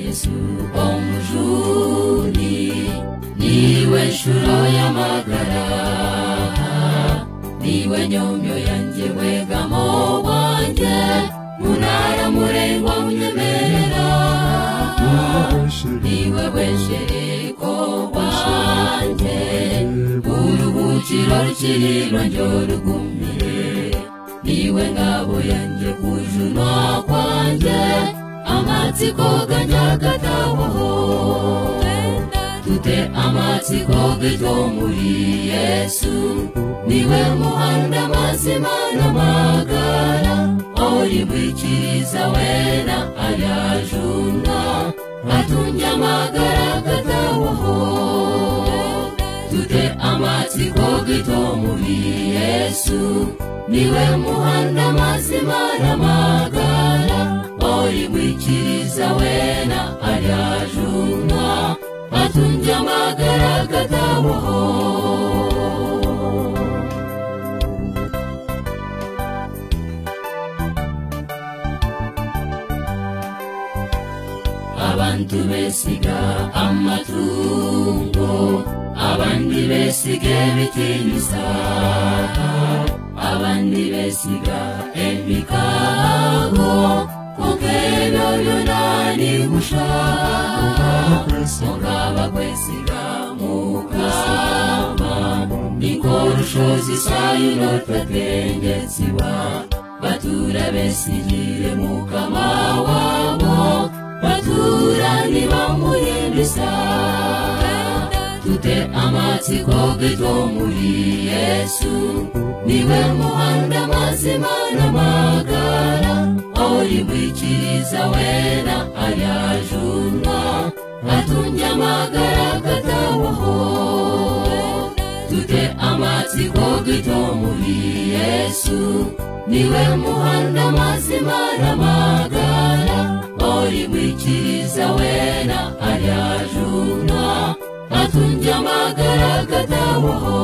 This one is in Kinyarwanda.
Yesu omujuni niwe shuro y'amagara niwe nyomyo yanjye wegamo wanjye munara murengwa unyemerera niwe weshereko wanjye uruhukiro rukiriro njyo rugumire niwe ngabo yanjye kujunwa kwanjye amatsiko ganyagatawaho tute amatsiko gito muri Yesu niwe muhanda mazima n'amagara ori bwikiriza wena ayajuna atunja amagara gatawaho tute amatsiko gito muri Yesu niwe muhanda mazima n'amagara ori bwikiriza wena ayajuna atunja amagara gatawaho abantu besiga amatungo abandi besiga ibitinisa abandi besiga emikago kokebyo byonani gushaka mugaba kwesiga mukama nikorushozi sayino twatengetsiwa batura besigire mukama wabo batura nibamuhimbisa tute amatsiko gito muri Yesu niwe muhanda mazima n'amagara ori bwikiriza wena ayajunwa atunja amagara gatawaho tute amatsiko gito muri Yesu niwe muhanda mazima n'amagara ori bwikiriza wena ayajunwa atunja amagara gatawaho